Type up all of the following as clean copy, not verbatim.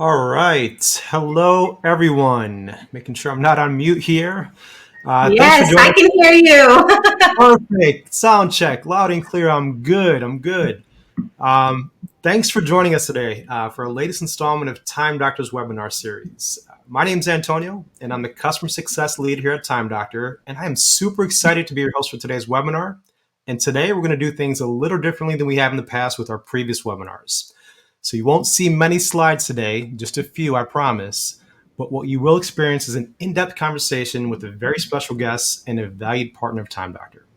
All right. Hello, everyone. Making sure I'm not on mute here. Thanks for Yes, I joining. can hear you. Perfect. Sound check. Loud and clear. I'm good. I'm good. Thanks for joining us today for our latest installment of Time Doctor's webinar series. My name's Antonio, and I'm the customer success lead here at Time Doctor, and I am super excited to be your host for today's webinar. And today we're going to do things a little differently than we have in the past with our previous webinars. So you won't see many slides today, just a few, I promise. But what you will experience is an in-depth conversation with a very special guest and a valued partner of Time Doctor.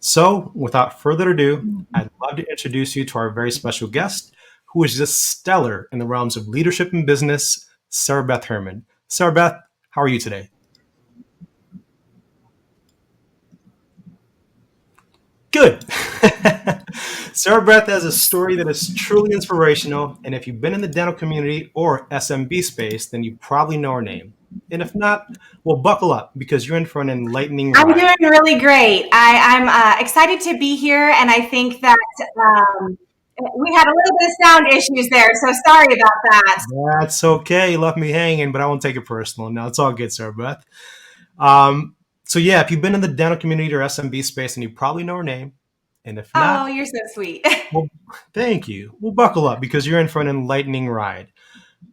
So, without further ado, I'd love to introduce you to our very special guest, who is just stellar in the realms of leadership and business, Sarah Beth Herman. Sarah Beth, how are you today? Good. Sarah Beth has a story that is truly inspirational, and if you've been in the dental community or SMB space, then you probably know her name. And if not, well, buckle up because you're in for an enlightening I'm ride. doing really great. I'm excited to be here, and I think that we had a little bit of sound issues there, so sorry about that. That's okay. You left me hanging, but I won't take it personal. No, it's all good, Sarah Beth. Um, so yeah, if you've been in the dental community or SMB space, then you probably know her name. And if Oh, not, you're so sweet. well, thank you. Well, buckle up because you're in for an enlightening ride.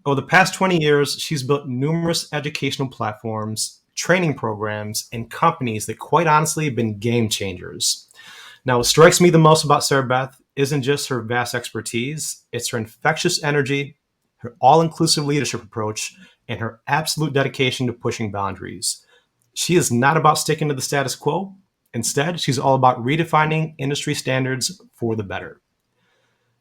Over the past 20 years, she's built numerous educational platforms, training programs, and companies that quite honestly have been game changers. Now, what strikes me the most about Sarah Beth isn't just her vast expertise, it's her infectious energy, her all inclusive leadership approach, and her absolute dedication to pushing boundaries. She is not about sticking to the status quo. Instead, she's all about redefining industry standards for the better.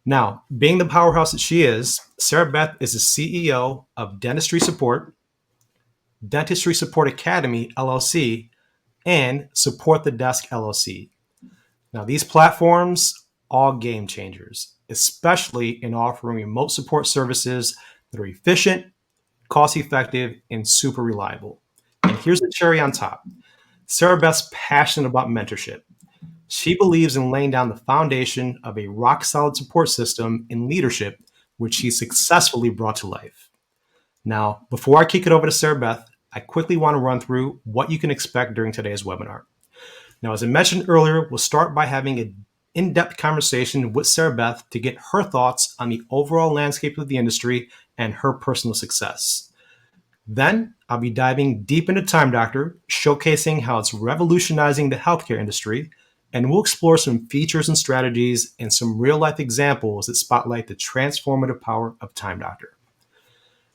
Now, being the powerhouse that she is, Sarah Beth is the CEO of Dentistry Support, Dentistry Support Academy, LLC, and Support the Desk, LLC. Now, these platforms, all game changers, especially in offering remote support services that are efficient, cost effective, and super reliable. And here's the cherry on top. Sarah Beth's passionate about mentorship. She believes in laying down the foundation of a rock solid support system in leadership, which she successfully brought to life. Now, before I kick it over to Sarah Beth, I quickly want to run through what you can expect during today's webinar. Now, as I mentioned earlier, we'll start by having an in-depth conversation with Sarah Beth to get her thoughts on the overall landscape of the industry and her personal success. Then I'll be diving deep into Time Doctor, showcasing how it's revolutionizing the healthcare industry, and we'll explore some features and strategies and some real life examples that spotlight the transformative power of Time Doctor.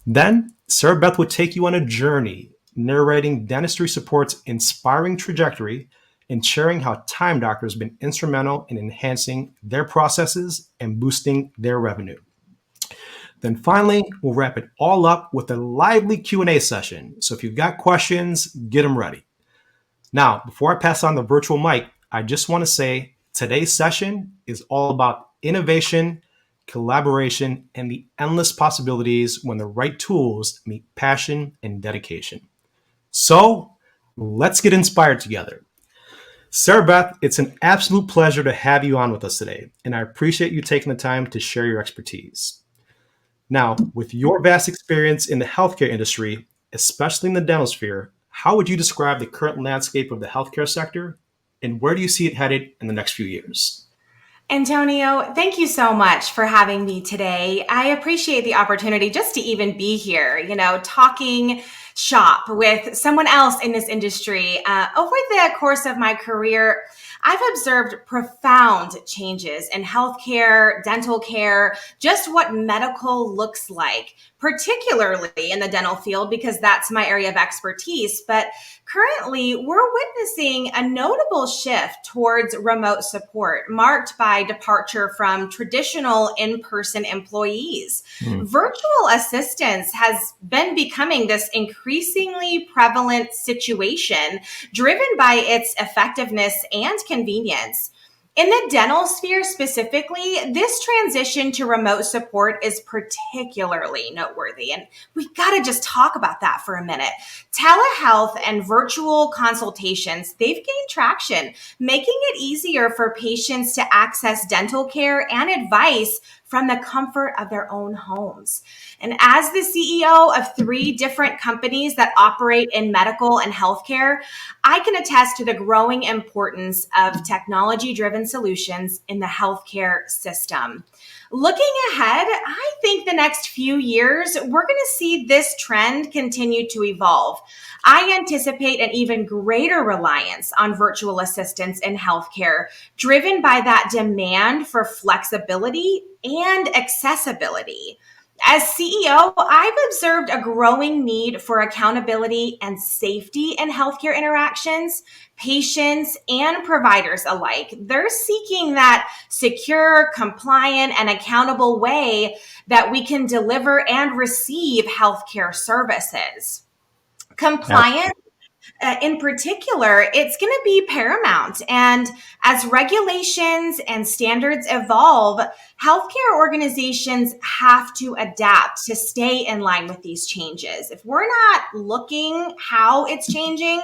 Then Sarah Beth will take you on a journey, narrating Dentistry Support's inspiring trajectory and sharing how Time Doctor has been instrumental in enhancing their processes and boosting their revenue. Then finally, we'll wrap it all up with a lively Q&A session. So if you've got questions, get them ready. Now, before I pass on the virtual mic, I just want to say today's session is all about innovation, collaboration, and the endless possibilities when the right tools meet passion and dedication. So let's get inspired together. Sarah Beth, it's an absolute pleasure to have you on with us today, and I appreciate you taking the time to share your expertise. Now, with your vast experience in the healthcare industry, especially in the dental sphere, how would you describe the current landscape of the healthcare sector, and where do you see it headed in the next few years? Antonio, thank you so much for having me today. I appreciate the opportunity just to even be here, talking shop with someone else in this industry. Over the course of my career, I've observed profound changes in healthcare, dental care, just what medical looks like, particularly in the dental field, because that's my area of expertise. But currently, we're witnessing a notable shift towards remote support, marked by departure from traditional in-person employees. Virtual assistance has been becoming this increasingly prevalent situation, driven by its effectiveness and convenience. In the dental sphere specifically, this transition to remote support is particularly noteworthy. And we got to just talk about that for a minute. Telehealth and virtual consultations, they've gained traction, making it easier for patients to access dental care and advice from the comfort of their own homes. And as the CEO of 3 different companies that operate in medical and healthcare, I can attest to the growing importance of technology driven solutions in the healthcare system. Looking ahead, I think the next few years, we're going to see this trend continue to evolve. I anticipate an even greater reliance on virtual assistants in healthcare, driven by that demand for flexibility and accessibility. As CEO, I've observed a growing need for accountability and safety in healthcare interactions. Patients and providers alike, they're seeking that secure, compliant, and accountable way that we can deliver and receive healthcare services. Compliance in particular, it's going to be paramount. And as regulations and standards evolve, healthcare organizations have to adapt to stay in line with these changes. If we're not looking how it's changing,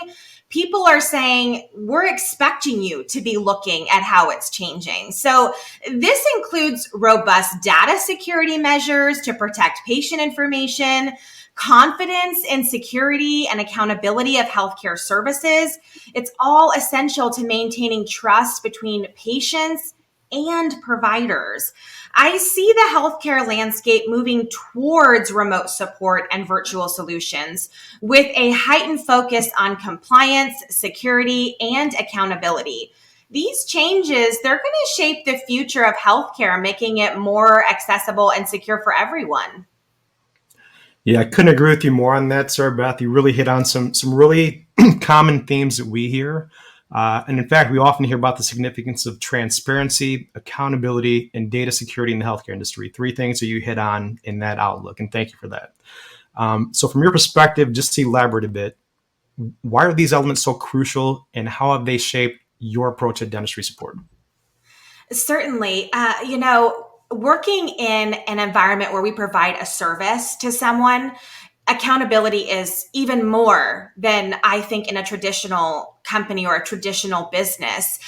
people are saying, we're expecting you to be looking at how it's changing. So this includes robust data security measures to protect patient information, confidence in security and accountability of healthcare services. It's all essential to maintaining trust between patients and providers. I see the healthcare landscape moving towards remote support and virtual solutions with a heightened focus on compliance, security, and accountability. These changes, they're going to shape the future of healthcare, making it more accessible and secure for everyone. Yeah, I couldn't agree with you more on that, Sarah Beth. You really hit on some really common themes that we hear. And in fact, we often hear about the significance of transparency, accountability, and data security in the healthcare industry. 3 things that you hit on in that outlook, and thank you for that. So from your perspective, just to elaborate a bit, why are these elements so crucial and how have they shaped your approach at dentistry support? Certainly. Working in an environment where we provide a service to someone, accountability is even more than I think in a traditional company or a traditional business.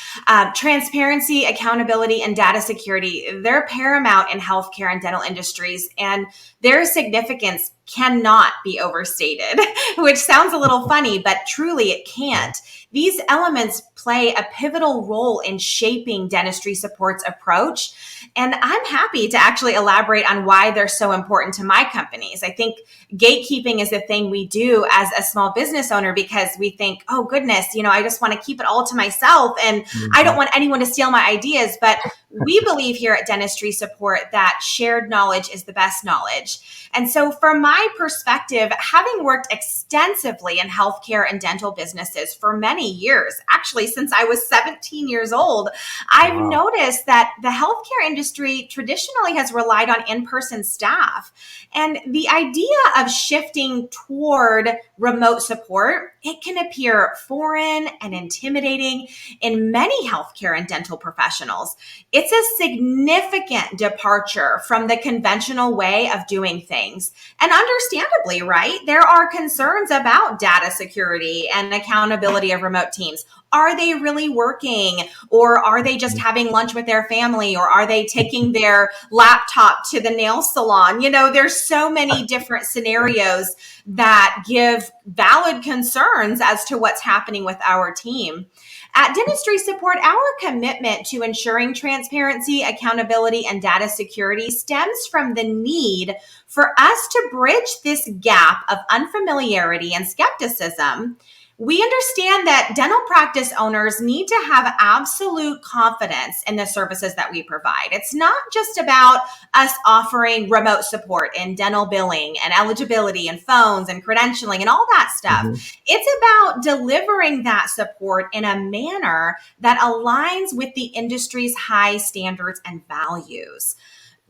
Transparency, accountability, and data security, they're paramount in healthcare and dental industries, and their significance cannot be overstated, which sounds a little funny, but truly it can't. These elements play a pivotal role in shaping dentistry support's approach. And I'm happy to actually elaborate on why they're so important to my companies. I think gatekeeping is a thing we do as a small business owner because we think, oh goodness, I just want to keep it all to myself and I don't want anyone to steal my ideas. But we believe here at Dentistry Support that shared knowledge is the best knowledge. And so from my perspective, having worked extensively in healthcare and dental businesses for many years, actually since I was 17 years old, I've noticed that the healthcare industry traditionally has relied on in-person staff. And the idea of shifting toward remote support, it can appear foreign and intimidating in many healthcare and dental professionals. It's a significant departure from the conventional way of doing things. And understandably, right, there are concerns about data security and accountability of remote teams. Are they really working? Or are they just having lunch with their family? Or are they taking their laptop to the nail salon? There's so many different scenarios that give valid concerns as to what's happening with our team. At Dentistry Support, our commitment to ensuring transparency, accountability, and data security stems from the need for us to bridge this gap of unfamiliarity and skepticism. We understand that dental practice owners need to have absolute confidence in the services that we provide. It's not just about us offering remote support in dental billing and eligibility and phones and credentialing and all that stuff. It's about delivering that support in a manner that aligns with the industry's high standards and values.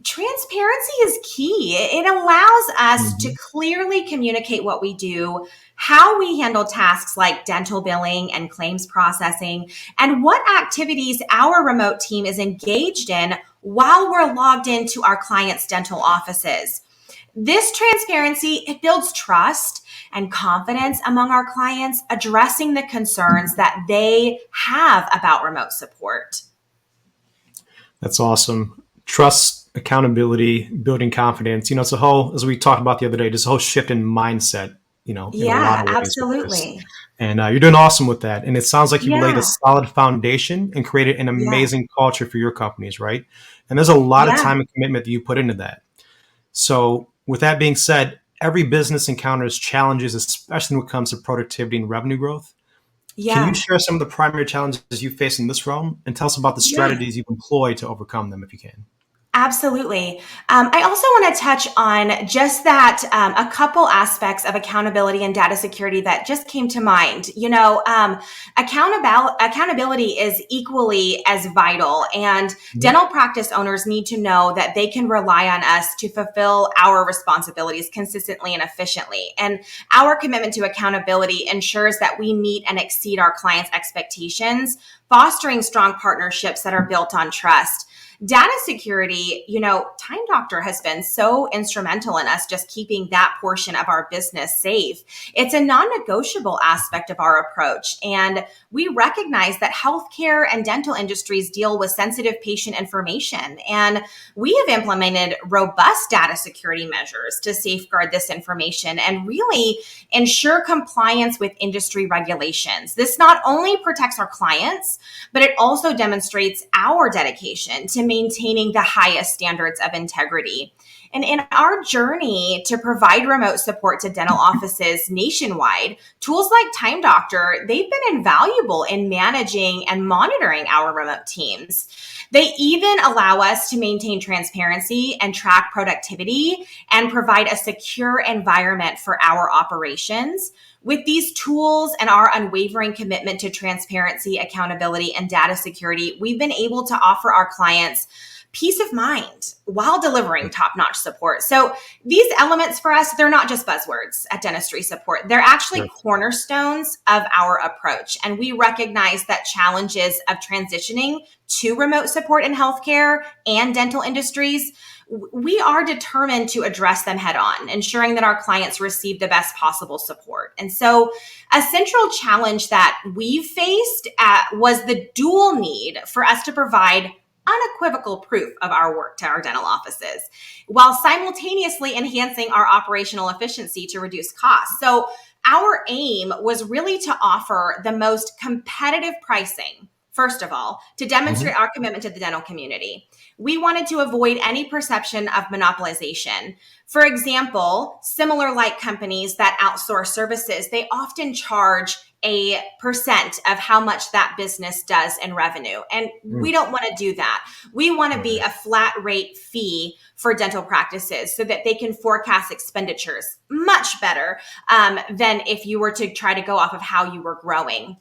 Transparency is key. It allows us to Mhm. clearly communicate what we do, how we handle tasks like dental billing and claims processing, and what activities our remote team is engaged in while we're logged into our clients' dental offices. This transparency, it builds trust and confidence among our clients, addressing the concerns that they have about remote support. That's awesome. Trust, accountability, building confidence. It's a whole, as we talked about the other day, just a whole shift in mindset, in a lot Yeah, of ways with this. absolutely. And you're doing awesome with that. And it sounds like you've laid a Yeah, solid foundation and created an yeah, amazing culture for your companies, right? And there's a lot of yeah, time and commitment that you put into that. So, with that being said, every business encounters challenges, especially when it comes to productivity and revenue growth. Can you yeah. share some of the primary challenges you face in this realm and tell us about the Yeah. strategies you've employed to overcome them if you can? Absolutely. I also want to touch on just that a couple aspects of accountability and data security that just came to mind. Accountability is equally as vital, and Mhm. dental practice owners need to know that they can rely on us to fulfill our responsibilities consistently and efficiently. And our commitment to accountability ensures that we meet and exceed our clients' expectations, fostering strong partnerships that are built on trust. Data security, Time Doctor has been so instrumental in us just keeping that portion of our business safe. It's a non negotiable aspect of our approach. And we recognize that healthcare and dental industries deal with sensitive patient information. And we have implemented robust data security measures to safeguard this information and really ensure compliance with industry regulations. This not only protects our clients, but it also demonstrates our dedication to maintaining the highest standards of integrity. And in our journey to provide remote support to dental offices nationwide, tools like Time Doctor, they've been invaluable in managing and monitoring our remote teams. They even allow us to maintain transparency and track productivity and provide a secure environment for our operations. With these tools and our unwavering commitment to transparency, accountability, and data security, we've been able to offer our clients peace of mind while delivering top-notch support. So these elements for us, they're not just buzzwords at Dentistry Support. They're actually Sure. cornerstones of our approach. And we recognize that challenges of transitioning to remote support in healthcare and dental industries, we are determined to address them head on, ensuring that our clients receive the best possible support. And so a central challenge that we've faced was the dual need for us to provide unequivocal proof of our work to our dental offices while simultaneously enhancing our operational efficiency to reduce costs. So our aim was really to offer the most competitive pricing. First of all, to Mhm. demonstrate our commitment to the dental community. We wanted to avoid any perception of monopolization. For example, similar like companies that outsource services, they often charge a percent of how much that business does in revenue. And we Mm. don't want to do that. We want to be Right. a flat rate fee for dental practices so that they can forecast expenditures much better than if you were to try to go off of how you were growing.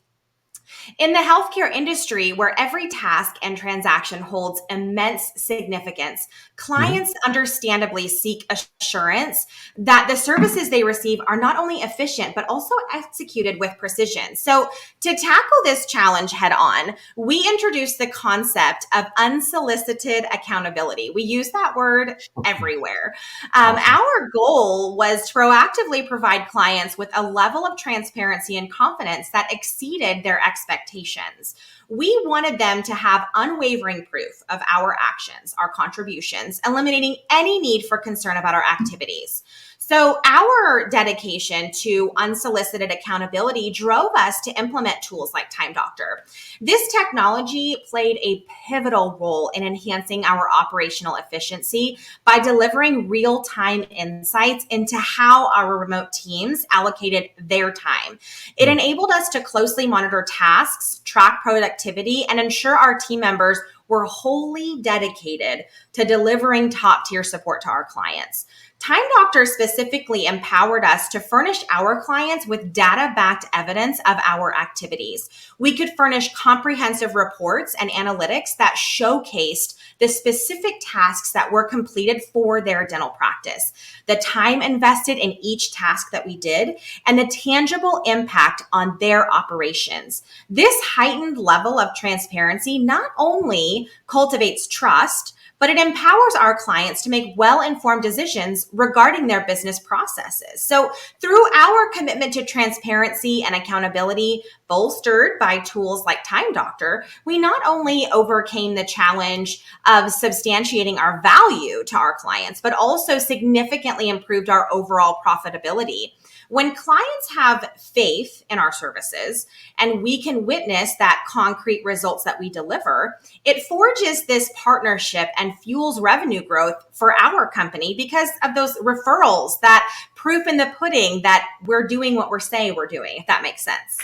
In the healthcare industry, where every task and transaction holds immense significance, Mhm. clients understandably seek assurance that the services they receive are not only efficient, but also executed with precision. So, to tackle this challenge head on, we introduced the concept of unsolicited accountability. We use that word everywhere. Awesome. Our goal was to proactively provide clients with a level of transparency and confidence that exceeded their expectations. We wanted them to have unwavering proof of our actions, our contributions, eliminating any need for concern about our activities. So, our dedication to unsolicited accountability drove us to implement tools like Time Doctor. This technology played a pivotal role in enhancing our operational efficiency by delivering real time insights into how our remote teams allocated their time. It Mm. enabled us to closely monitor tasks, track productivity, and ensure our team members were wholly dedicated to delivering top tier support to our clients. Time Doctor specifically empowered us to furnish our clients with data-backed evidence of our activities. We could furnish comprehensive reports and analytics that showcased the specific tasks that were completed for their dental practice, the time invested in each task that we did, and the tangible impact on their operations. This heightened level of transparency not only cultivates trust, but it empowers our clients to make well-informed decisions regarding their business processes. So through our commitment to transparency and accountability, bolstered by tools like Time Doctor, we not only overcame the challenge of substantiating our value to our clients, but also significantly improved our overall profitability. When clients have faith in our services and we can witness that concrete results that we deliver, it forges this partnership and fuels revenue growth for our company because of those referrals, that proof in the pudding that we're doing what we're saying we're doing, if that makes sense.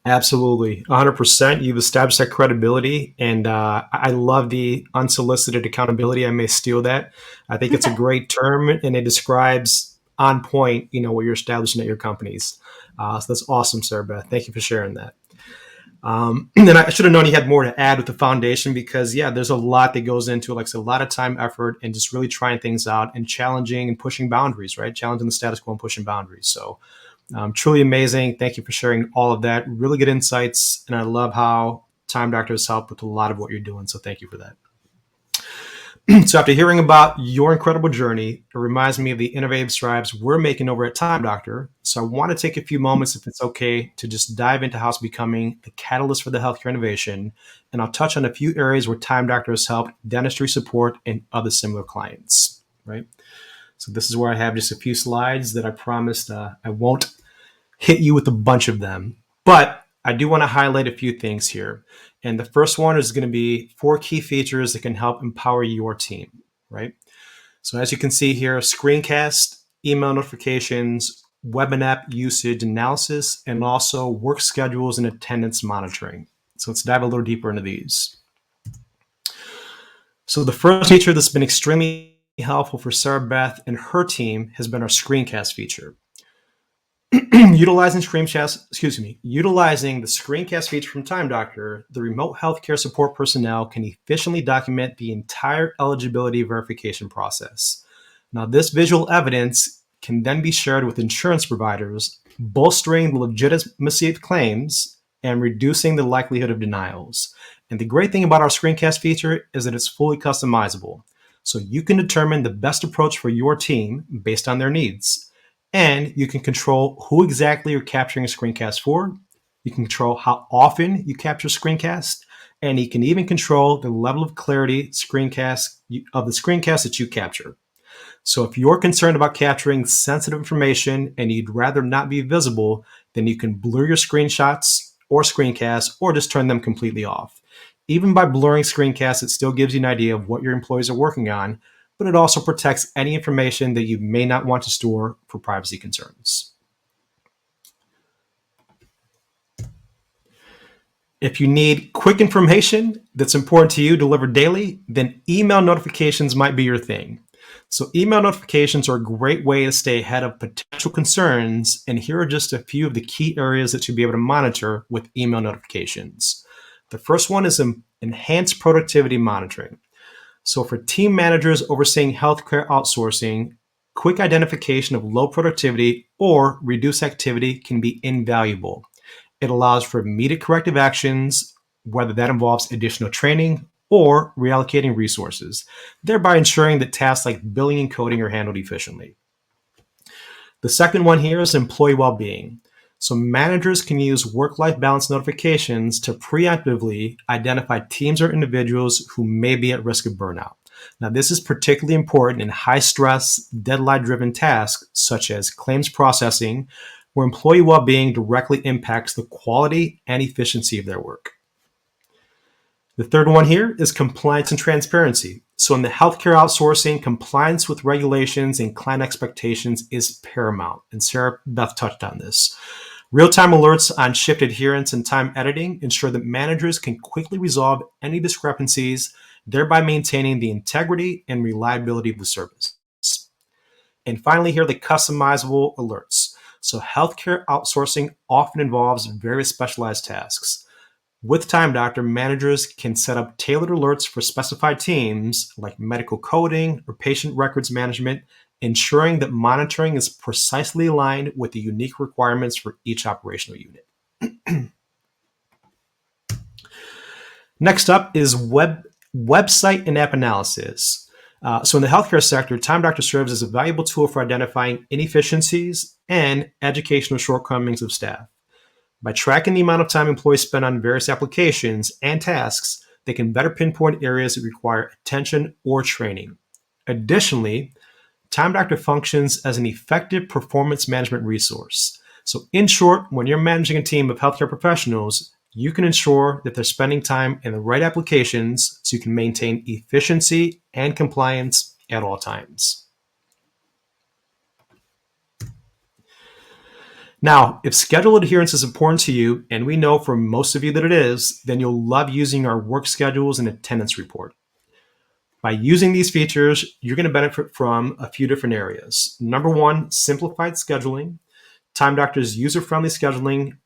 Absolutely. 100%. You've established that credibility. And I love the unsolicited accountability. I may steal that. I think it's a great term and it describes on point, what you're establishing at your companies. So that's awesome, Sarah Beth. Thank you for sharing that. And then I should have known you had more to add with the foundation because, there's a lot that goes into it. Like I said, a lot of time, effort, and just really trying things out and challenging and pushing boundaries, right? Challenging the status quo and pushing boundaries. So truly amazing. Thank you for sharing all of that. Really good insights. And I love how Time Doctor has helped with a lot of what you're doing. So thank you for that. So after hearing about your incredible journey, it reminds me of the innovative strides we're making over at Time Doctor. So I want to take a few moments, if it's okay, to just dive into how it's becoming the catalyst for the healthcare innovation. And I'll touch on a few areas where Time Doctor has helped Dentistry Support and other similar clients, right? So this is where I have just a few slides that I promised I won't hit you with a bunch of them. But I do want to highlight a few things here. And the first one is going to be 4 key features that can help empower your team, right? So as you can see here, screencast, email notifications, web and app usage analysis, and also work schedules and attendance monitoring. So let's dive a little deeper into these. So the first feature that's been extremely helpful for Sarah Beth and her team has been our screencast feature. Utilizing the screencast feature from Time Doctor, the remote healthcare support personnel can efficiently document the entire eligibility verification process. Now, this visual evidence can then be shared with insurance providers, bolstering the legitimacy of claims and reducing the likelihood of denials. And the great thing about our screencast feature is that it's fully customizable. So you can determine the best approach for your team based on their needs. And you can control who exactly you're capturing a screencast for. You can control how often you capture a screencast. And you can even control the level of clarity of the screencast that you capture. So if you're concerned about capturing sensitive information and you'd rather not be visible, then you can blur your screenshots or screencasts or just turn them completely off. Even by blurring screencasts, it still gives you an idea of what your employees are working on, but it also protects any information that you may not want to store for privacy concerns. If you need quick information that's important to you delivered daily, then email notifications might be your thing. So email notifications are a great way to stay ahead of potential concerns, and here are just a few of the key areas that you'll be able to monitor with email notifications. The first one is enhanced productivity monitoring. So for team managers overseeing healthcare outsourcing, quick identification of low productivity or reduced activity can be invaluable. It allows for immediate corrective actions, whether that involves additional training or reallocating resources, thereby ensuring that tasks like billing and coding are handled efficiently. The second one here is employee well-being. So managers can use work-life balance notifications to preemptively identify teams or individuals who may be at risk of burnout. Now, this is particularly important in high-stress, deadline-driven tasks such as claims processing, where employee well-being directly impacts the quality and efficiency of their work. The third one here is compliance and transparency. So in the healthcare outsourcing, compliance with regulations and client expectations is paramount. And Sarah Beth touched on this. Real-time alerts on shift adherence and time editing ensure that managers can quickly resolve any discrepancies, thereby maintaining the integrity and reliability of the service. And finally, here are the customizable alerts. So healthcare outsourcing often involves very specialized tasks. With Time Doctor, managers can set up tailored alerts for specified teams like medical coding or patient records management, ensuring that monitoring is precisely aligned with the unique requirements for each operational unit. Next up is website and app analysis. So in the healthcare sector, Time Doctor serves as a valuable tool for identifying inefficiencies and educational shortcomings of staff. By tracking the amount of time employees spend on various applications and tasks, they can better pinpoint areas that require attention or training. Additionally, Time Doctor functions as an effective performance management resource. So in short, when you're managing a team of healthcare professionals, you can ensure that they're spending time in the right applications so you can maintain efficiency and compliance at all times. Now, if schedule adherence is important to you, and we know for most of you that it is, then you'll love using our work schedules and attendance report. By using these features, you're going to benefit from a few different areas. Number one, simplified scheduling. Time Doctor's user-friendly scheduling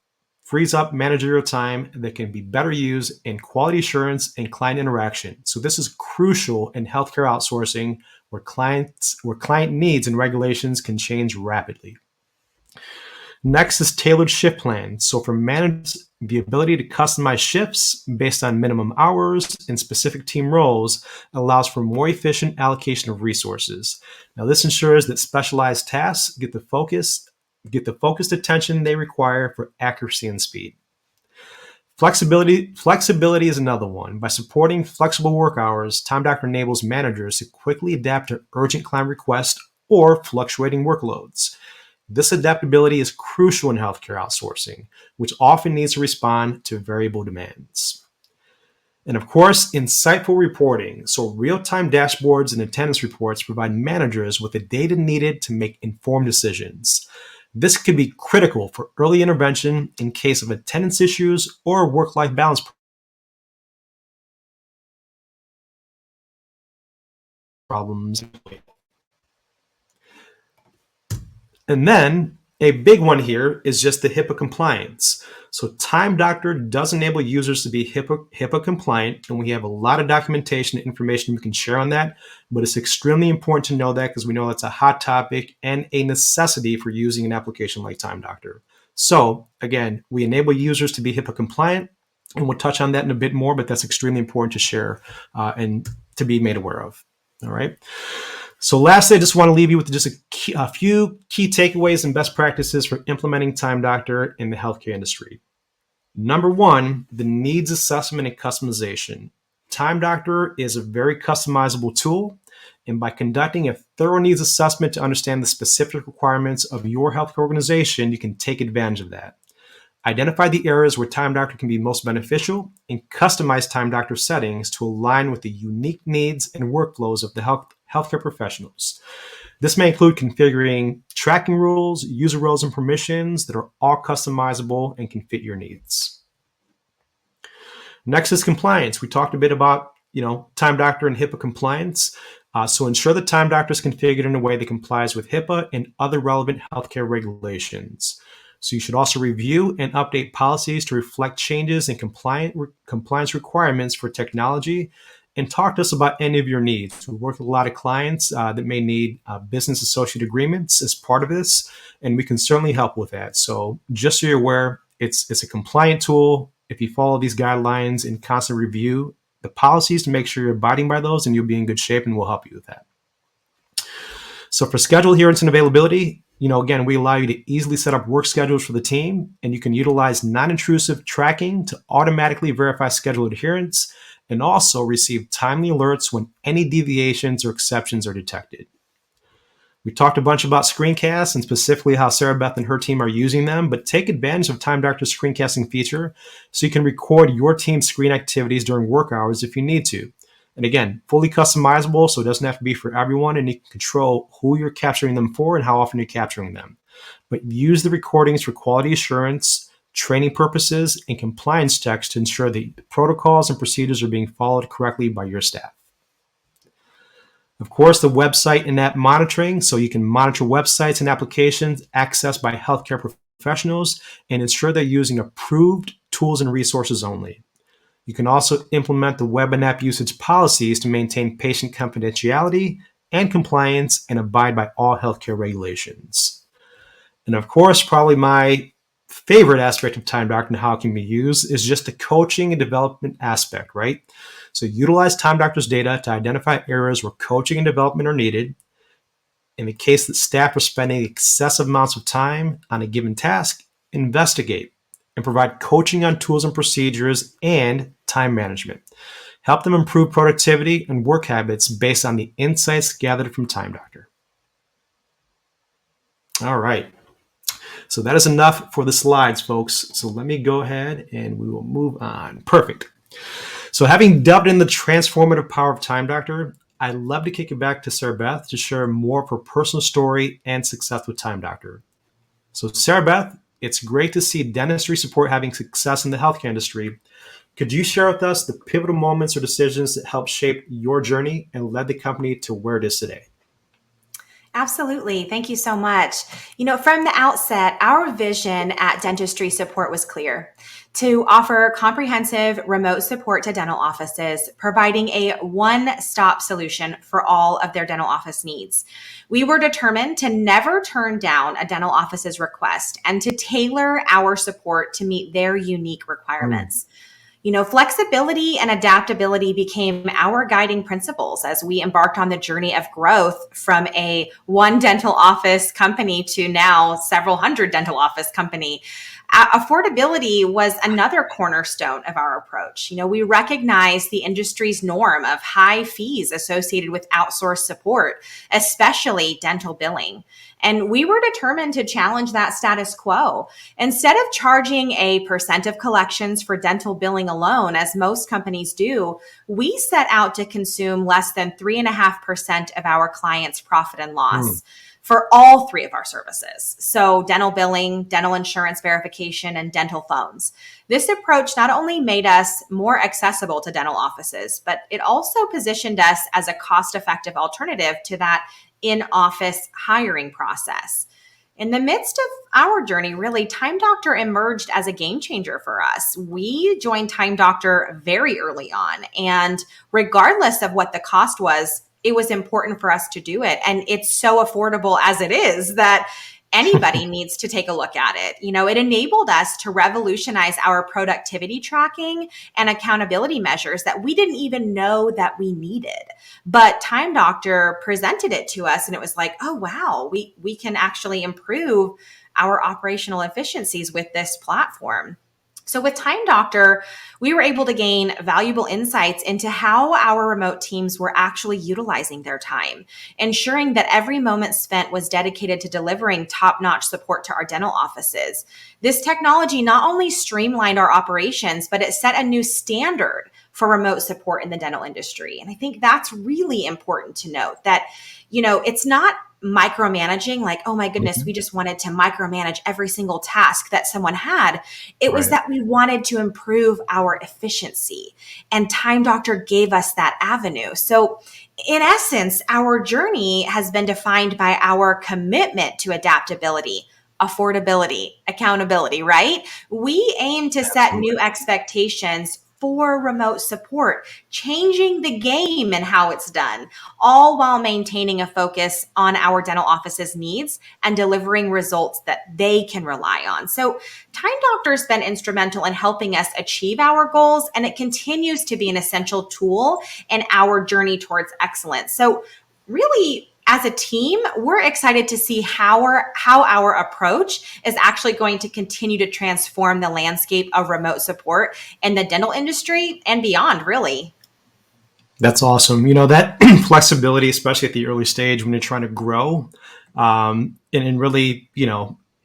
frees up managerial time that can be better used in quality assurance and client interaction. So this is crucial in healthcare outsourcing where client needs and regulations can change rapidly. Next is tailored shift plans. So for managers, the ability to customize shifts based on minimum hours and specific team roles allows for more efficient allocation of resources. Now, this ensures that specialized tasks get the focused attention they require for accuracy and speed. Flexibility is another one. By supporting flexible work hours, Time Doctor enables managers to quickly adapt to urgent client requests or fluctuating workloads. This adaptability is crucial in healthcare outsourcing, which often needs to respond to variable demands. And of course, insightful reporting. So real-time dashboards and attendance reports provide managers with the data needed to make informed decisions. This could be critical for early intervention in case of attendance issues or work-life balance problems. And then a big one here is just the HIPAA compliance. So Time Doctor does enable users to be HIPAA compliant, and we have a lot of documentation and information we can share on that, but it's extremely important to know that because we know that's a hot topic and a necessity for using an application like Time Doctor. So again, we enable users to be HIPAA compliant, and we'll touch on that in a bit more, but that's extremely important to share and to be made aware of. All right. So lastly, I just want to leave you with just a few key takeaways and best practices for implementing Time Doctor in the healthcare industry. Number one, the needs assessment and customization. Time Doctor is a very customizable tool, and by conducting a thorough needs assessment to understand the specific requirements of your healthcare organization, you can take advantage of that. Identify the areas where Time Doctor can be most beneficial and customize Time Doctor settings to align with the unique needs and workflows of the healthcare professionals. This may include configuring tracking rules, user roles, and permissions that are all customizable and can fit your needs. Next is compliance. We talked a bit about, Time Doctor and HIPAA compliance. So ensure that Time Doctor is configured in a way that complies with HIPAA and other relevant healthcare regulations. So you should also review and update policies to reflect changes in compliance requirements for technology, and talk to us about any of your needs. We work with a lot of clients that may need business associate agreements as part of this, and we can certainly help with that. So just so you're aware, it's a compliant tool. If you follow these guidelines and constantly review the policies to make sure you're abiding by those, and you'll be in good shape, and we'll help you with that. So for schedule adherence and availability, again, we allow you to easily set up work schedules for the team, and you can utilize non-intrusive tracking to automatically verify schedule adherence and also receive timely alerts when any deviations or exceptions are detected. We talked a bunch about screencasts and specifically how Sarah Beth and her team are using them, but take advantage of Time Doctor's screencasting feature so you can record your team's screen activities during work hours if you need to. And again, fully customizable, so it doesn't have to be for everyone, and you can control who you're capturing them for and how often you're capturing them. But use the recordings for quality assurance, training purposes, and compliance checks to ensure the protocols and procedures are being followed correctly by your staff. Of course, the website and app monitoring, so you can monitor websites and applications accessed by healthcare professionals and ensure they're using approved tools and resources only. You can also implement the web and app usage policies to maintain patient confidentiality and compliance and abide by all healthcare regulations. And of course, probably my favorite aspect of Time Doctor and how it can be used is just the coaching and development aspect, right? So utilize Time Doctor's data to identify areas where coaching and development are needed. In the case that staff are spending excessive amounts of time on a given task, investigate and provide coaching on tools and procedures and time management. Help them improve productivity and work habits based on the insights gathered from Time Doctor. All right. So that is enough for the slides, folks. So let me go ahead and we will move on. Perfect. So having delved in the transformative power of Time Doctor, I'd love to kick it back to Sarah Beth to share more of her personal story and success with Time Doctor. So Sarah Beth, it's great to see Dentistry Support having success in the healthcare industry. Could you share with us the pivotal moments or decisions that helped shape your journey and led the company to where it is today? Absolutely. Thank you so much. From the outset, our vision at Dentistry Support was clear: to offer comprehensive remote support to dental offices, providing a one-stop solution for all of their dental office needs. We were determined to never turn down a dental office's request and to tailor our support to meet their unique requirements. Flexibility and adaptability became our guiding principles as we embarked on the journey of growth from a one dental office company to now several hundred dental office company. Affordability was another cornerstone of our approach. We recognize the industry's norm of high fees associated with outsourced support, especially dental billing. And we were determined to challenge that status quo. Instead of charging a percent of collections for dental billing alone, as most companies do, we set out to consume less than 3.5% of our clients' profit and loss for all three of our services. So dental billing, dental insurance verification, and dental phones. This approach not only made us more accessible to dental offices, but it also positioned us as a cost-effective alternative to that in-office hiring process. In the midst of our journey, really, Time Doctor emerged as a game changer for us. We joined Time Doctor very early on, and regardless of what the cost was, it was important for us to do it. And it's so affordable as it is that anybody needs to take a look at it. It enabled us to revolutionize our productivity tracking and accountability measures that we didn't even know that we needed. But Time Doctor presented it to us and it was like, oh, wow, we can actually improve our operational efficiencies with this platform. So with Time Doctor, we were able to gain valuable insights into how our remote teams were actually utilizing their time, ensuring that every moment spent was dedicated to delivering top-notch support to our dental offices. This technology not only streamlined our operations, but it set a new standard for remote support in the dental industry. And I think that's really important to note that, it's not micromanaging, like, oh my goodness, we just wanted to micromanage every single task that someone had. It was that we wanted to improve our efficiency, and Time Doctor gave us that avenue. So in essence, our journey has been defined by our commitment to adaptability, affordability, accountability, right? We aim to set new expectations for remote support, changing the game and how it's done, all while maintaining a focus on our dental office's needs and delivering results that they can rely on. So Time Doctor's been instrumental in helping us achieve our goals, and it continues to be an essential tool in our journey towards excellence. So really, as a team, we're excited to see how our approach is actually going to continue to transform the landscape of remote support in the dental industry and beyond, really. That's awesome. That flexibility, especially at the early stage when you're trying to grow, and really,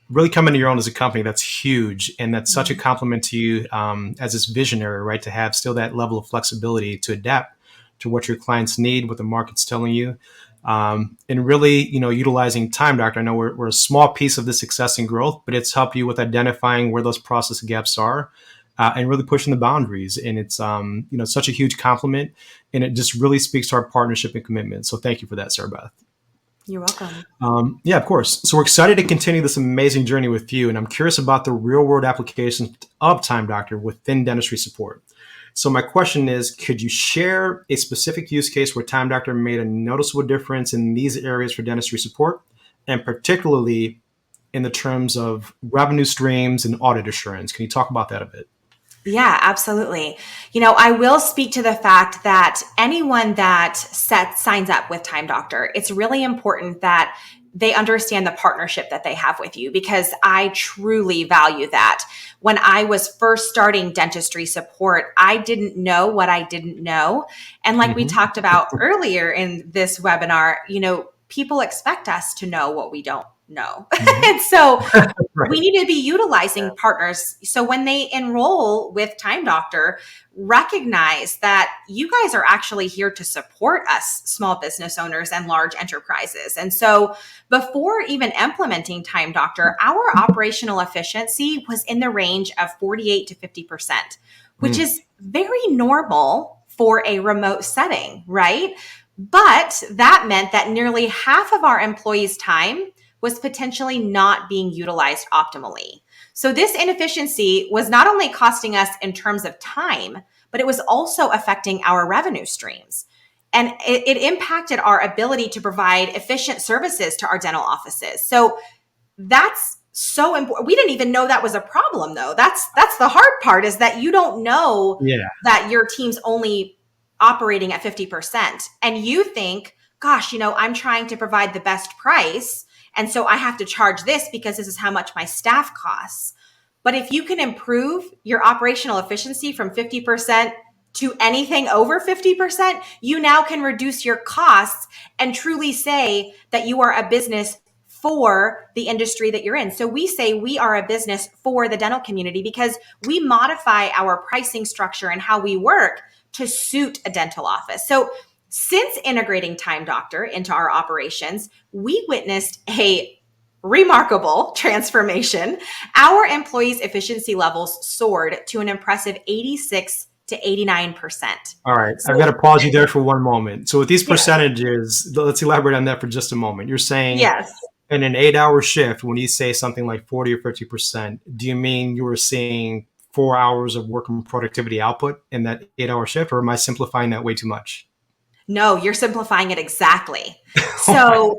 really come into your own as a company, that's huge. And that's such a compliment to you as this visionary, right? To have still that level of flexibility to adapt to what your clients need, what the market's telling you. And really, utilizing Time Doctor. I know we're a small piece of the success and growth, but it's helped you with identifying where those process gaps are, and really pushing the boundaries. And it's such a huge compliment, and it just really speaks to our partnership and commitment. So thank you for that, Sarah Beth. You're welcome. Yeah, of course. So we're excited to continue this amazing journey with you, and I'm curious about the real world applications of Time Doctor within dentistry support. So my question is, could you share a specific use case where Time Doctor made a noticeable difference in these areas for dentistry support, and particularly in the terms of revenue streams and audit assurance? Can you talk about that a bit? Yeah, absolutely. I will speak to the fact that anyone that signs up with Time Doctor, it's really important that they understand the partnership that they have with you, because I truly value that. When I was first starting dentistry support, I didn't know what I didn't know. And like we talked about earlier in this webinar, people expect us to know what we don't know. And so Right. we need to be utilizing partners. So when they enroll with Time Doctor, recognize that you guys are actually here to support us, small business owners and large enterprises. And so before even implementing Time Doctor, our operational efficiency was in the range of 48 to 50%, which is very normal for a remote setting, right? But that meant that nearly half of our employees' time was potentially not being utilized optimally. So this inefficiency was not only costing us in terms of time, but it was also affecting our revenue streams. And it impacted our ability to provide efficient services to our dental offices. So that's so important. We didn't even know that was a problem, though. That's the hard part, is that you don't know that your team's only operating at 50%. And you think, gosh, I'm trying to provide the best price, and so I have to charge this because this is how much my staff costs. But if you can improve your operational efficiency from 50% to anything over 50%, you now can reduce your costs and truly say that you are a business for the industry that you're in. So we say we are a business for the dental community because we modify our pricing structure and how we work to suit a dental office. So since integrating Time Doctor into our operations, we witnessed a remarkable transformation. Our employees' efficiency levels soared to an impressive 86 to 89%. All right. I've got to pause you there for one moment. So with these percentages, let's elaborate on that for just a moment. You're saying in an 8-hour shift, when you say something like 40 or 50%, do you mean you were seeing 4 hours of work and productivity output in that 8-hour shift, or am I simplifying that way too much? No, you're simplifying it exactly. So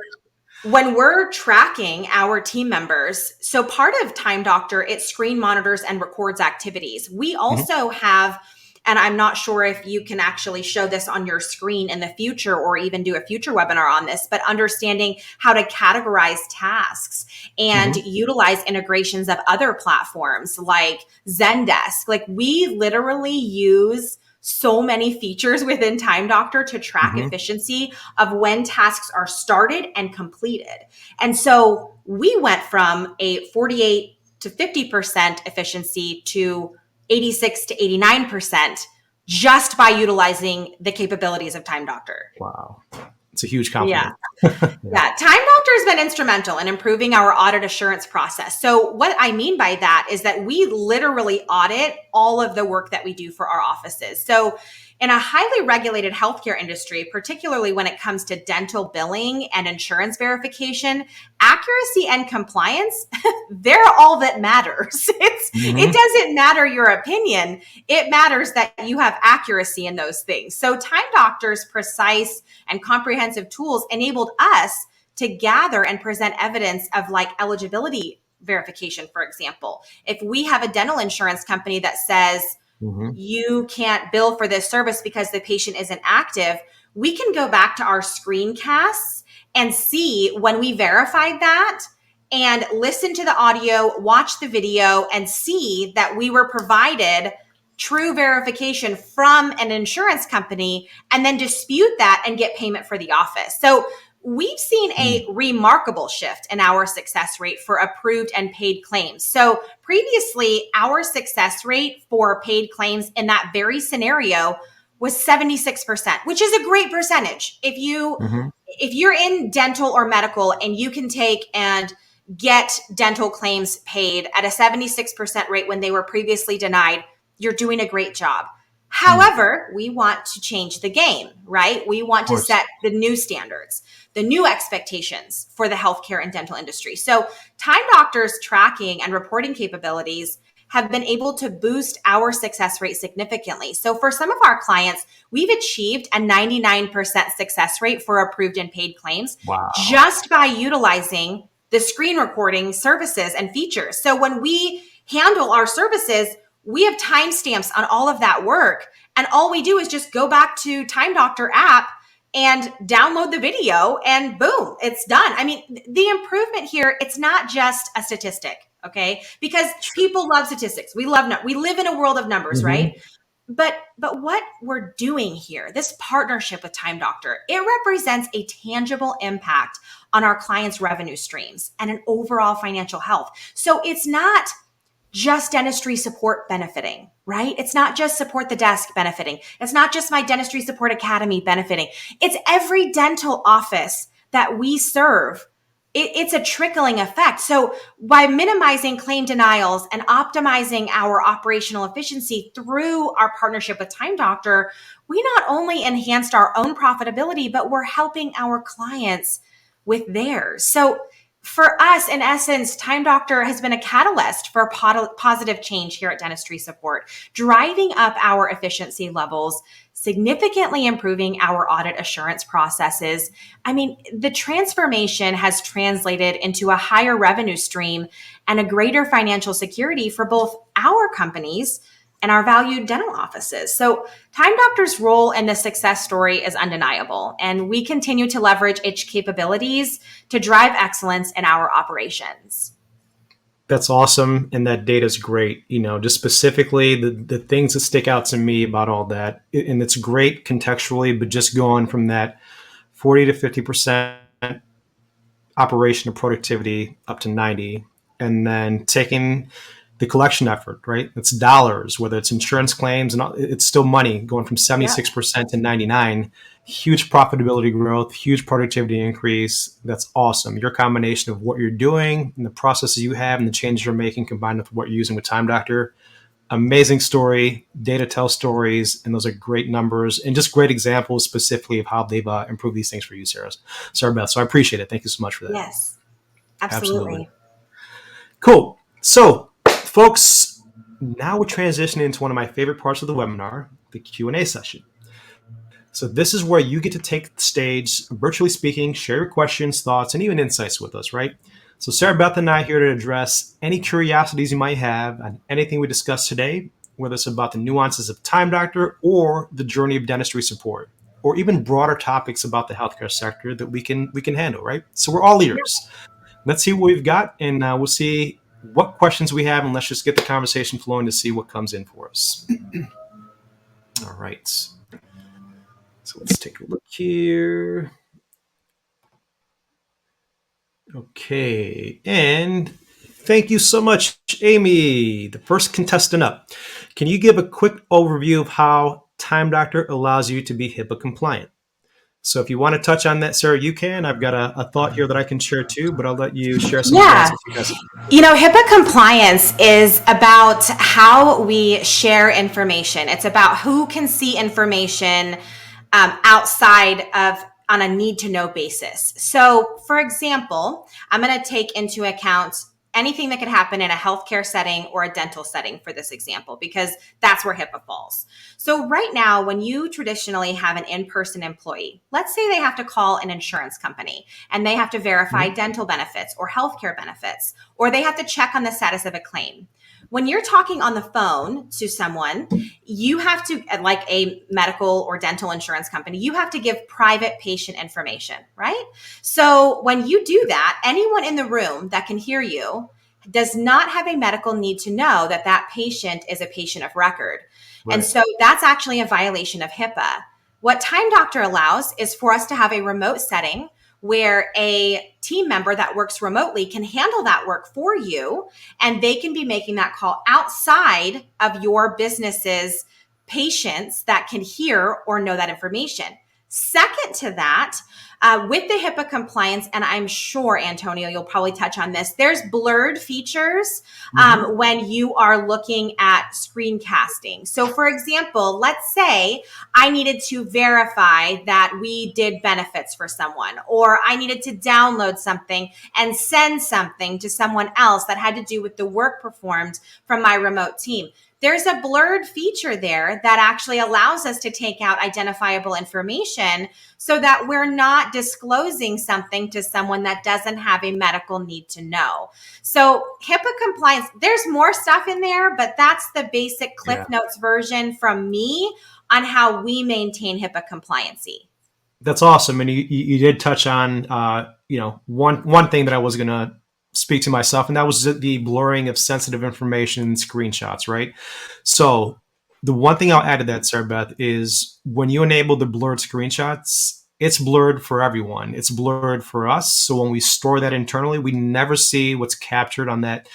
when we're tracking our team members, so part of Time Doctor, it screen monitors and records activities. We also have, and I'm not sure if you can actually show this on your screen in the future or even do a future webinar on this, but understanding how to categorize tasks and utilize integrations of other platforms like Zendesk. Like, we literally use so many features within Time Doctor to track efficiency of when tasks are started and completed. And so we went from a 48 to 50% efficiency to 86 to 89% just by utilizing the capabilities of Time Doctor. Wow. It's a huge compliment. Yeah. Time Doctor has been instrumental in improving our audit assurance process. So what I mean by that is that we literally audit all of the work that we do for our offices. So in a highly regulated healthcare industry, particularly when it comes to dental billing and insurance verification, accuracy and compliance, they're all that matters. It doesn't matter your opinion. It matters that you have accuracy in those things. So Time Doctor's precise and comprehensive tools enabled us to gather and present evidence of like eligibility verification, for example. If we have a dental insurance company that says, you can't bill for this service because the patient isn't active, we can go back to our screencasts and see when we verified that and listen to the audio, watch the video, and see that we were provided true verification from an insurance company, and then dispute that and get payment for the office. So we've seen a remarkable shift in our success rate for approved and paid claims. So previously, our success rate for paid claims in that very scenario was 76%, which is a great percentage. If you're in dental or medical and you can take and get dental claims paid at a 76% rate when they were previously denied, You're doing a great job. However, we want to change the game, right? We want to set the new standards, the new expectations for the healthcare and dental industry. So Time Doctor's tracking and reporting capabilities have been able to boost our success rate significantly. So for some of our clients, we've achieved a 99% success rate for approved and paid claims just by utilizing the screen recording services and features. So when we handle our services, we have timestamps on all of that work. And all we do is just go back to Time Doctor app and download the video and boom, it's done. I mean, the improvement here, it's not just a statistic, okay? Because people love statistics. We live in a world of numbers, right? But what we're doing here, this partnership with Time Doctor, it represents a tangible impact on our clients' revenue streams and an overall financial health. So it's not just Dentistry Support benefiting, right? It's not just Support the Desk benefiting. It's not just my Dentistry Support Academy benefiting. It's every dental office that we serve. It's a trickling effect. So by minimizing claim denials and optimizing our operational efficiency through our partnership with Time Doctor, we not only enhanced our own profitability, but we're helping our clients with theirs. So for us, in essence, Time Doctor has been a catalyst for positive change here at Dentistry Support, driving up our efficiency levels, significantly improving our audit assurance processes. I mean, the transformation has translated into a higher revenue stream and a greater financial security for both our companies and our valued dental offices. So Time Doctor's role in this success story is undeniable, and we continue to leverage its capabilities to drive excellence in our operations. That's awesome. And that data is great. Just specifically the things that stick out to me about all that. And it's great contextually, but just going from that 40 to 50% operational productivity up to 90, and then taking the collection effort, right? It's dollars, whether it's insurance claims, and it's still money going from 76% to 99. Huge profitability growth, huge productivity increase. That's awesome. Your combination of what you're doing and the processes you have and the changes you're making combined with what you're using with Time Doctor. Amazing story. Data tells stories, and those are great numbers and just great examples specifically of how they've improved these things for you, Sarah, Beth. So I appreciate it. Thank you so much for that. Yes, absolutely. Cool. So, folks, now we're transitioning into one of my favorite parts of the webinar, the Q&A session. So this is where you get to take the stage, virtually speaking, share your questions, thoughts, and even insights with us, right? So Sarah, Beth, and I are here to address any curiosities you might have on anything we discussed today, whether it's about the nuances of Time Doctor or the journey of Dentistry Support, or even broader topics about the healthcare sector that we can handle, right? So we're all ears. Let's see what we've got, and we'll see what questions we have, and let's just get the conversation flowing to see what comes in for us. All right. So let's take a look here. Okay. And thank you so much, Amy, the first contestant up. Can you give a quick overview of how Time Doctor allows you to be HIPAA compliant? So if you want to touch on that, Sarah, you can. I've got a thought here that I can share too, but I'll let you share some thoughts. HIPAA compliance is about how we share information. It's about who can see information outside of on a need-to-know basis. So, for example, I'm going to take into account anything that could happen in a healthcare setting or a dental setting for this example, because that's where HIPAA falls. So right now, when you traditionally have an in-person employee, let's say they have to call an insurance company and they have to verify dental benefits or healthcare benefits, or they have to check on the status of a claim. When you're talking on the phone to someone, you have to, like a medical or dental insurance company, you have to give private patient information, right? So when you do that, anyone in the room that can hear you does not have a medical need to know that that patient is a patient of record. Right. And so that's actually a violation of HIPAA. What Time Doctor allows is for us to have a remote setting where a team member that works remotely can handle that work for you, and they can be making that call outside of your business's patients that can hear or know that information. Second to that, with the HIPAA compliance, and I'm sure, Antonio, you'll probably touch on this, there's blurred features when you are looking at screencasting. So for example, let's say I needed to verify that we did benefits for someone, or I needed to download something and send something to someone else that had to do with the work performed from my remote team. There's a blurred feature there that actually allows us to take out identifiable information so that we're not disclosing something to someone that doesn't have a medical need to know. So HIPAA compliance, there's more stuff in there, but that's the basic Cliff Notes version from me on how we maintain HIPAA compliancy. That's awesome. And you did touch on, one thing that I was going to speak to myself, and that was the blurring of sensitive information in screenshots, right? So the one thing I'll add to that, Sarah Beth, is when you enable the blurred screenshots, it's blurred for everyone. It's blurred for us. So when we store that internally, we never see what's captured on that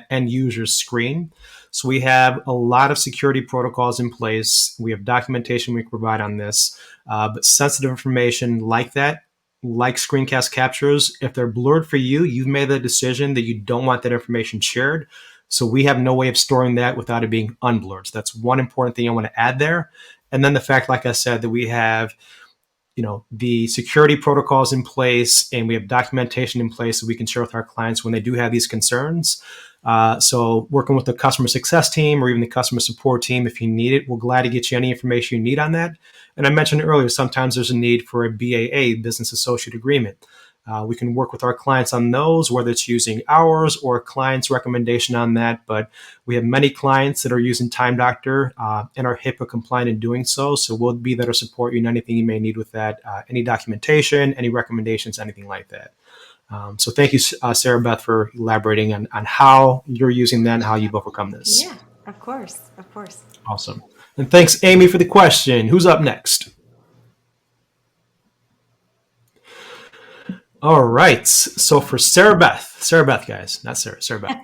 end user's screen. So we have a lot of security protocols in place. We have documentation we can provide on this, but sensitive information like that, like screencast captures, if they're blurred for you, you've made the decision that you don't want that information shared. So we have no way of storing that without it being unblurred. So that's one important thing I want to add there. And then the fact, like I said, that we have the security protocols in place and we have documentation in place so we can share with our clients when they do have these concerns. So working with the customer success team or even the customer support team, if you need it, we're glad to get you any information you need on that. And I mentioned earlier, sometimes there's a need for a BAA, business associate agreement. We can work with our clients on those, whether it's using ours or a client's recommendation on that. But we have many clients that are using Time Doctor and are HIPAA compliant in doing so. So we'll be there to support you in anything you may need with that, any documentation, any recommendations, anything like that. So thank you, Sarah Beth, for elaborating on how you're using that and how you've overcome this. Yeah, of course. Of course. Awesome. And thanks, Amy, for the question. Who's up next? All right. So for Sarah Beth, guys, not Sarah Beth.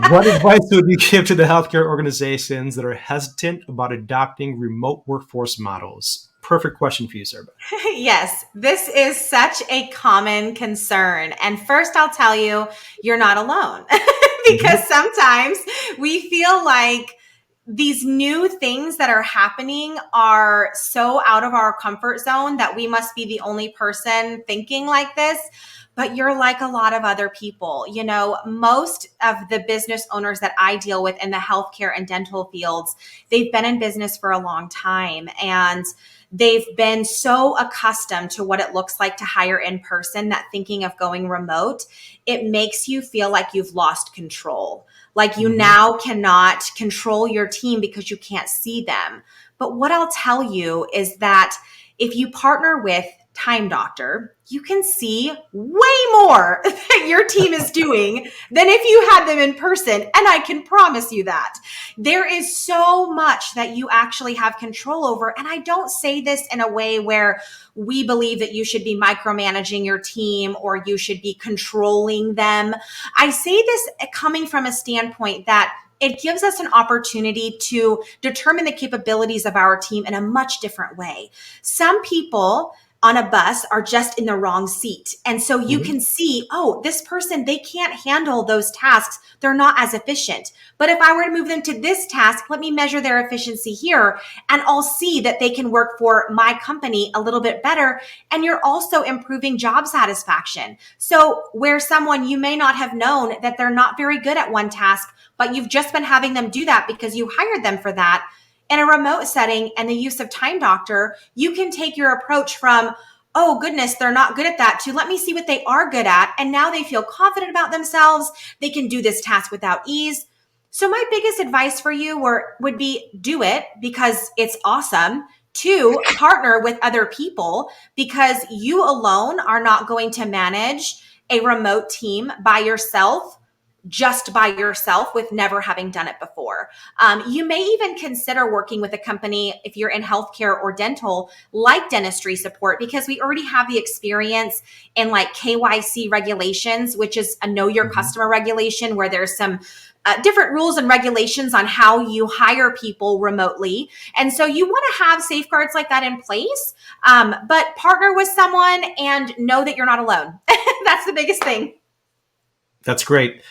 What advice would you give to the healthcare organizations that are hesitant about adopting remote workforce models? Perfect question for you, Sarah Beth. Yes, this is such a common concern. And first, I'll tell you, you're not alone because sometimes we feel like these new things that are happening are so out of our comfort zone that we must be the only person thinking like this. But you're like a lot of other people. Most of the business owners that I deal with in the healthcare and dental fields, they've been in business for a long time and they've been so accustomed to what it looks like to hire in person that thinking of going remote, it makes you feel like you've lost control. Like you now cannot control your team because you can't see them. But what I'll tell you is that if you partner with Time Doctor, you can see way more that your team is doing than if you had them in person. And I can promise you that there is so much that you actually have control over. And I don't say this in a way where we believe that you should be micromanaging your team or you should be controlling them. I say this coming from a standpoint that it gives us an opportunity to determine the capabilities of our team in a much different way. Some people on a bus are just in the wrong seat. And so you can see, oh, this person, they can't handle those tasks. They're not as efficient. But if I were to move them to this task, let me measure their efficiency here, and I'll see that they can work for my company a little bit better. And you're also improving job satisfaction. So where someone, you may not have known that they're not very good at one task, but you've just been having them do that because you hired them for that. In a remote setting and the use of Time Doctor, you can take your approach from, oh goodness, they're not good at that, to let me see what they are good at. And now they feel confident about themselves. They can do this task without ease. So my biggest advice for you would be do it because it's awesome. 2, partner with other people because you alone are not going to manage a remote team by yourself just by yourself with never having done it before. You may even consider working with a company if you're in healthcare or dental, like Dentistry Support, because we already have the experience in like KYC regulations, which is a know your customer regulation, where there's some different rules and regulations on how you hire people remotely. And so you want to have safeguards like that in place, but partner with someone and know that you're not alone. That's the biggest thing. That's great.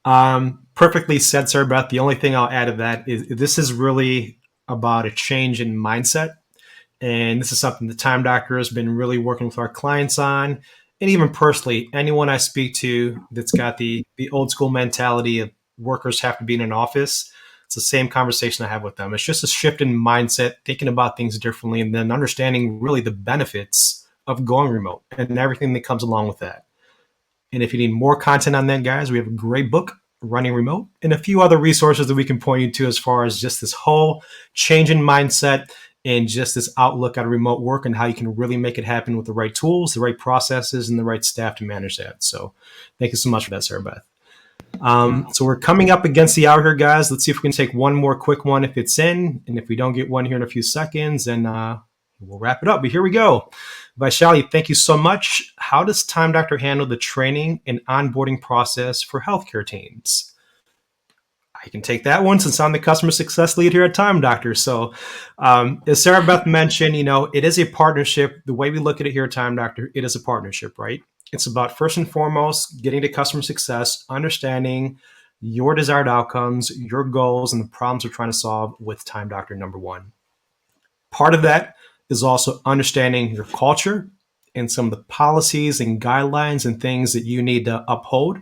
Perfectly said, Sarah Beth. The only thing I'll add to that is this is really about a change in mindset. And this is something the Time Doctor has been really working with our clients on. And even personally, anyone I speak to that's got the old school mentality of workers have to be in an office, it's the same conversation I have with them. It's just a shift in mindset, thinking about things differently, and then understanding really the benefits of going remote and everything that comes along with that. And if you need more content on that, guys, we have a great book, Running Remote, and a few other resources that we can point you to as far as just this whole change in mindset and just this outlook at remote work and how you can really make it happen with the right tools, the right processes, and the right staff to manage that. So thank you so much for that, Sarah Beth. So we're coming up against the hour here, guys. Let's see if we can take one more quick one if it's in. And if we don't get one here in a few seconds, then we'll wrap it up. But here we go. Vaishali, thank you so much. How does Time Doctor handle the training and onboarding process for healthcare teams? I can take that one since I'm the customer success lead here at Time Doctor. So as Sarah Beth mentioned, it is a partnership. The way we look at it here at Time Doctor, it is a partnership, right? It's about first and foremost getting to customer success, understanding your desired outcomes, your goals, and the problems we're trying to solve with Time Doctor number one. Part of that is also understanding your culture and some of the policies and guidelines and things that you need to uphold.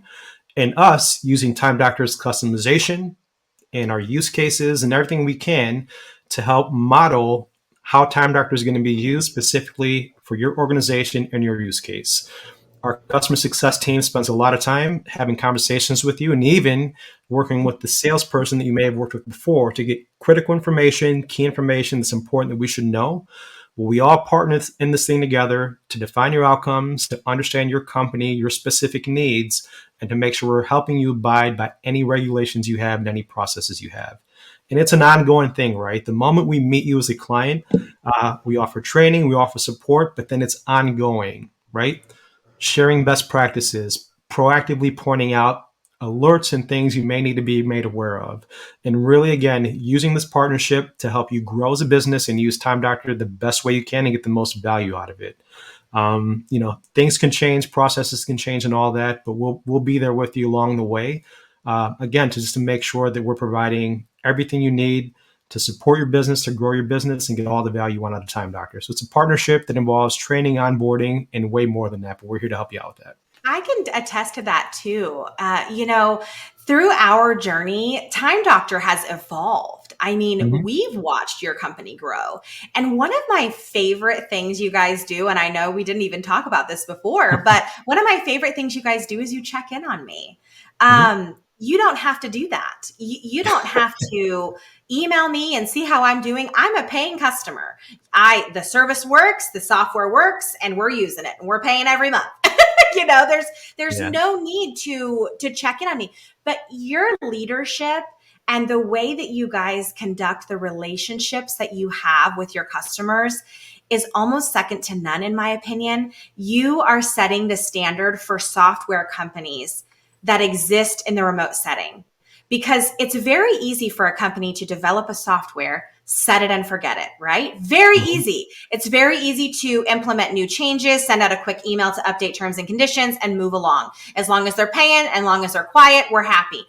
And us using Time Doctor's customization and our use cases and everything we can to help model how Time Doctor is going to be used specifically for your organization and your use case. Our customer success team spends a lot of time having conversations with you and even working with the salesperson that you may have worked with before to get critical information, key information that's important that we should know. Well, we all partner in this thing together to define your outcomes, to understand your company, your specific needs, and to make sure we're helping you abide by any regulations you have and any processes you have. And it's an ongoing thing, right? The moment we meet you as a client, we offer training, we offer support, but then it's ongoing, right? Sharing best practices, proactively pointing out alerts and things you may need to be made aware of. And really, again, using this partnership to help you grow as a business and use Time Doctor the best way you can and get the most value out of it. Things can change, processes can change and all that, but we'll be there with you along the way. Again, to make sure that we're providing everything you need to support your business, to grow your business, and get all the value you want out of Time Doctor. So it's a partnership that involves training, onboarding, and way more than that, but we're here to help you out with that. I can attest to that too. Through our journey, Time Doctor has evolved. I mean, we've watched your company grow. And one of my favorite things you guys do, and I know we didn't even talk about this before, but one of my favorite things you guys do is you check in on me. You don't have to do that. You don't have to email me and see how I'm doing. I'm a paying customer. The service works, the software works, and we're using it and we're paying every month. There's no need to check in on me, but your leadership and the way that you guys conduct the relationships that you have with your customers is almost second to none, in my opinion. You are setting the standard for software companies that exist in the remote setting, because it's very easy for a company to develop a software, set it and forget it, right? Very easy. It's very easy to implement new changes, send out a quick email to update terms and conditions and move along. As long as they're paying, as long as they're quiet, we're happy.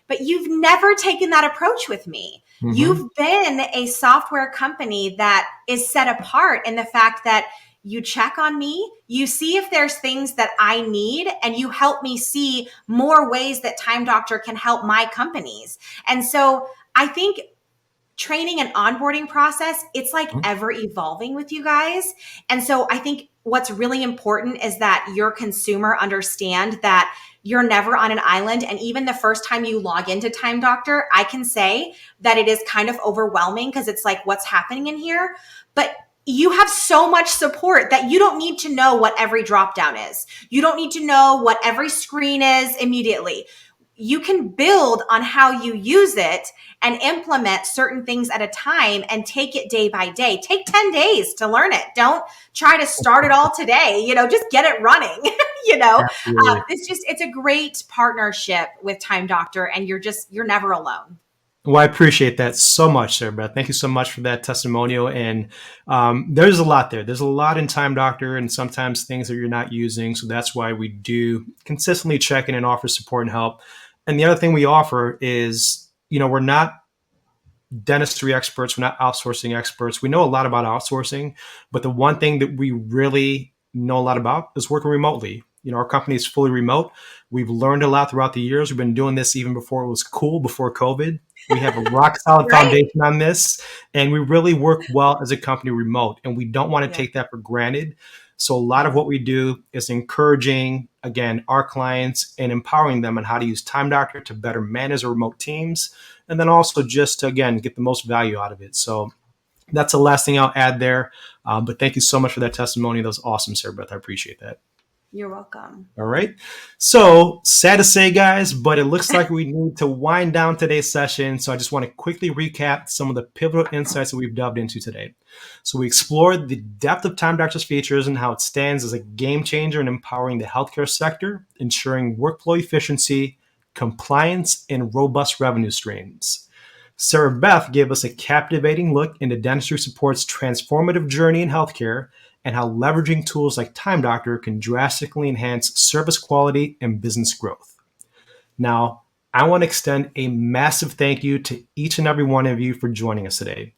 But you've never taken that approach with me. You've been a software company that is set apart in the fact that you check on me, you see if there's things that I need, and you help me see more ways that Time Doctor can help my companies. And so I think training and onboarding process, it's like ever evolving with you guys. And so I think what's really important is that your consumer understand that you're never on an island. And even the first time you log into Time Doctor, I can say that it is kind of overwhelming because it's like, what's happening in here? But you have so much support that you don't need to know what every dropdown is. You don't need to know what every screen is immediately. you can build on how you use it and implement certain things at a time and take it day by day. Take 10 days to learn it. Don't try to start it all today, just get it running. Absolutely. It's a great partnership with Time Doctor, and you're never alone. Well, I appreciate that so much, Sarah Beth. Thank you so much for that testimonial. And there's a lot there. There's a lot in Time Doctor, and sometimes things that you're not using. So that's why we do consistently check in and offer support and help. And the other thing we offer is, we're not dentistry experts, we're not outsourcing experts. We know a lot about outsourcing, but the one thing that we really know a lot about is working remotely. Our company is fully remote. We've learned a lot throughout the years. We've been doing this even before it was cool, before COVID. We have a rock solid Right? foundation on this, and we really work well as a company remote, and we don't want to take that for granted. So a lot of what we do is encouraging, again, our clients and empowering them on how to use Time Doctor to better manage their remote teams, and then also just to, again, get the most value out of it. So that's the last thing I'll add there. But thank you so much for that testimony. That was awesome, Sarah Beth. I appreciate that. You're welcome. All right. So sad to say, guys, but it looks like we need to wind down today's session. So I just want to quickly recap some of the pivotal insights that we've delved into today. So we explored the depth of Time Doctor's features and how it stands as a game changer in empowering the healthcare sector, ensuring workflow efficiency, compliance, and robust revenue streams. Sarah Beth gave us a captivating look into Dentistry Support's transformative journey in healthcare and how leveraging tools like Time Doctor can drastically enhance service quality and business growth. Now, I want to extend a massive thank you to each and every one of you for joining us today.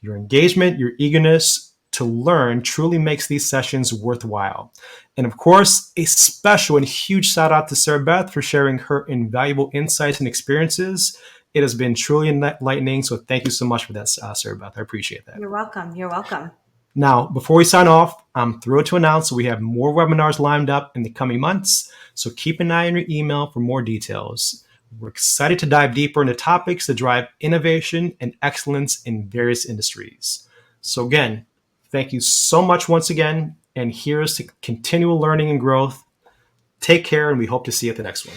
Your engagement, your eagerness to learn truly makes these sessions worthwhile. And of course, a special and huge shout out to Sarah Beth for sharing her invaluable insights and experiences. It has been truly enlightening. So thank you so much for that, Sarah Beth. I appreciate that. You're welcome. You're welcome. Now, before we sign off, I'm thrilled to announce we have more webinars lined up in the coming months, so keep an eye on your email for more details. We're excited to dive deeper into topics that drive innovation and excellence in various industries. So again, thank you so much once again, and here's to continual learning and growth. Take care, and we hope to see you at the next one.